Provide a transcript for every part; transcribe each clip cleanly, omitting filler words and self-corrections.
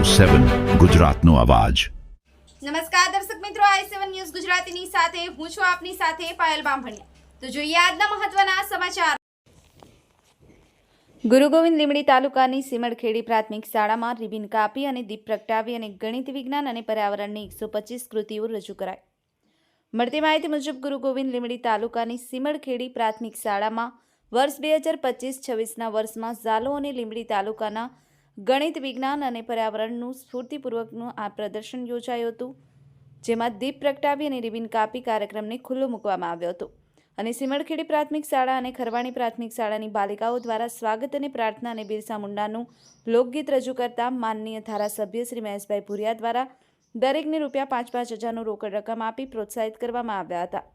7 ગુજરાતનો અવાજ। નમસ્કાર દર્શક મિત્રો, i7 ન્યૂઝ ગુજરાતીની સાથે હું છું આપની સાથે પાયલ બામભણિયા। તો જોઈએ આજના મહત્વના સમાચાર। ગુરુ ગોવિંદ લીંબડી તાલુકાની સીમડખેડી પ્રાથમિક શાળામાં રિબિન કાપી અને દીપ પ્રગટાવી અને ગણિત વિજ્ઞાન અને પર્યાવરણની 125 કૃતિઓ રજૂ કરાઈ। મળતી માહિતી મુજબ ગુરુ ગોવિંદ લીંબડી તાલુકાની સીમડખેડી પ્રાથમિક શાળામાં વર્ષ 2025-26ના વર્ષમાં ઝાલો અને લીંબડી તાલુકાના ગણિત વિજ્ઞાન અને પર્યાવરણનું સ્ફૂર્તિપૂર્વકનું આ પ્રદર્શન યોજાયું હતું, જેમાં દીપ પ્રગટાવી અને રિબિન કાપી કાર્યક્રમને ખુલ્લો મૂકવામાં આવ્યો હતો અને સીમડખેડી પ્રાથમિક શાળા અને ખરવાણી પ્રાથમિક શાળાની બાલિકાઓ દ્વારા સ્વાગત અને પ્રાર્થના અને બિરસા મુંડાનું લોકગીત રજૂ કરતા માનનીય ધારાસભ્ય શ્રી મહેશભાઈ ભુરિયા દ્વારા દરેકને ₹5,000-5,000નું રોકડ રકમ આપી પ્રોત્સાહિત કરવામાં આવ્યા હતા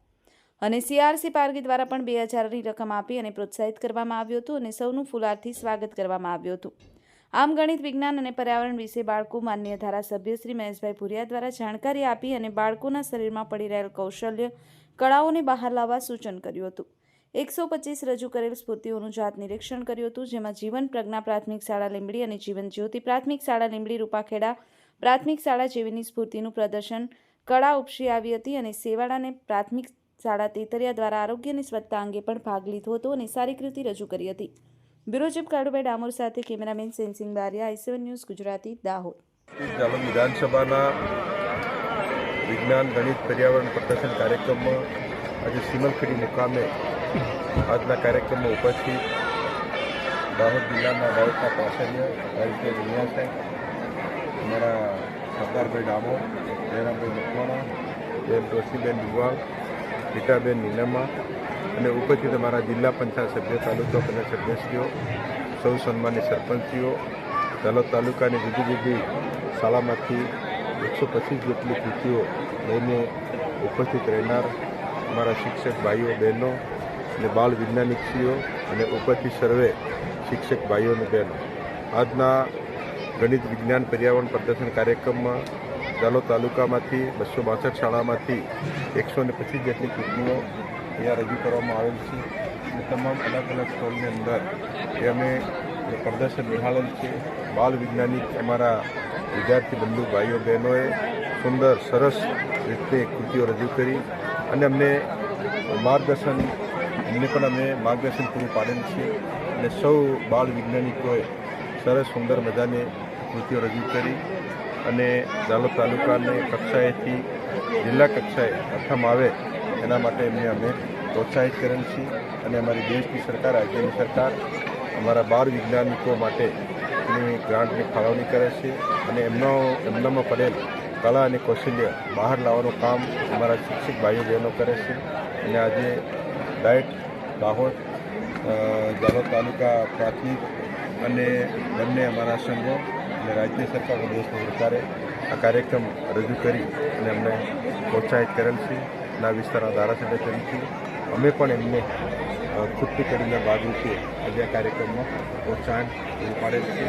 અને CRC પારગી દ્વારા પણ 2,000ની રકમ આપી અને પ્રોત્સાહિત કરવામાં આવ્યું હતું અને સૌનું ફુલારથી સ્વાગત કરવામાં આવ્યું હતું। આમ ગણિત વિજ્ઞાન અને પર્યાવરણ વિશે બાળકો માનનીય ધારાસભ્ય શ્રી મહેશભાઈ ભુરિયા દ્વારા જાણકારી આપી અને બાળકોના શરીરમાં પડી રહેલ કૌશલ્ય કળાઓને બહાર લાવવા સૂચન કર્યું હતું। 125 રજૂ કરેલ સ્ફૂર્તિઓનું જાત નિરીક્ષણ કર્યું હતું, જેમાં જીવન પ્રજ્ઞા પ્રાથમિક શાળા લીંબડી અને જીવન જ્યોતિ પ્રાથમિક શાળા લીંબડી રૂપાખેડા પ્રાથમિક શાળા જેવીની સ્ફૂર્તિનું પ્રદર્શન કળા ઉપસી આવી હતી અને સેવાળાને પ્રાથમિક શાળા તેતરિયા દ્વારા આરોગ્ય અને સ્વચ્છતા અંગે પણ ભાગ લીધો હતો અને સારી કૃતિ રજૂ કરી હતી। બ્યુરો ચીફ કાળુભાઈ ડામોર સાથે cameraman sensing Bariya, i7 news Gujarati, Dahod. Jhalod વિધાનસભાના વિજ્ઞાન ગણિત પર્યાવરણ પ્રદર્શન કાર્યક્રમમાં આજે સીમલખેડી મુકામે આજના કાર્યક્રમમાં ઉપસ્થિત દાહોદ જિલ્લાના દાહોદના પ્રાચાર્ય રાજકીય વિજ્ઞાન સાહેબ, અમારા સરદારભાઈ ડામોર, જયરામભાઈ મકવાણા, બેન તોસીબેન દિવાળ, રીટાબેન નીલમા અને ઉપસ્થિત અમારા જિલ્લા પંચાયત સભ્ય, તાલુકા પંચાયત સભ્યશ્રીઓ, સૌ સન્માનિત સરપંચીઓ, જાલોદ તાલુકાની જુદી જુદી શાળામાંથી 125 જેટલી કૃતિઓ લઈને ઉપસ્થિત રહેનાર અમારા શિક્ષક ભાઈઓ બહેનો અને બાળ વૈજ્ઞાનિકશ્રીઓ અને ઉપસ્થિત સર્વે શિક્ષક ભાઈઓ અને બહેનો, આજના ગણિત વિજ્ઞાન પર્યાવરણ પ્રદર્શન કાર્યક્રમમાં જાલોદ તાલુકામાંથી 262 શાળામાંથી 125 જેટલી કૃતિઓ અહીંયા રજૂ કરવામાં આવેલ છે અને તમામ અલગ અલગ સ્ટોલની અંદર એ અમે પ્રદર્શન નિહાળેલ છે। બાળ વૈજ્ઞાનિક અમારા વિદ્યાર્થી બંધુ ભાઈઓ બહેનોએ સુંદર સરસ રીતે કૃતિઓ રજૂ કરી અને અમને માર્ગદર્શન પૂરું પાડેલ છે અને સૌ બાળ વૈજ્ઞાનિકોએ સરસ સુંદર મજાની કૃતિઓ રજૂ કરી અને જાલોદ તાલુકાને કક્ષાએથી જિલ્લા કક્ષાએ પ્રથમ આવે એના માટે એમને અમે પ્રોત્સાહિત કરેલ છે અને અમારી દેશની સરકાર, રાજ્યની સરકાર અમારા બાળ વૈજ્ઞાનિકો માટેની ગ્રાન્ટની ફાળવણી કરે છે અને એમનામાં પડેલ કલા અને કૌશલ્ય બહાર લાવવાનું કામ અમારા શિક્ષક ભાઈઓ બહેનો કરે છે અને આજે ડાયટ દાહોદ, જાલોદ તાલુકા પ્રાથમિક અને બંને અમારા સંઘો અને રાજ્ય સરકાર અને દેશની સરકારે આ કાર્યક્રમ રજૂ કરી અને અમને પ્રોત્સાહિત કરેલ છે। ના વિસ્તારના ધારાસભ્ય તરીકે અમે પણ એમને ખુદની કડીના ભાગરૂપે આજે આ કાર્યક્રમમાં પ્રોત્સાહન પૂરું પાડેલ છે।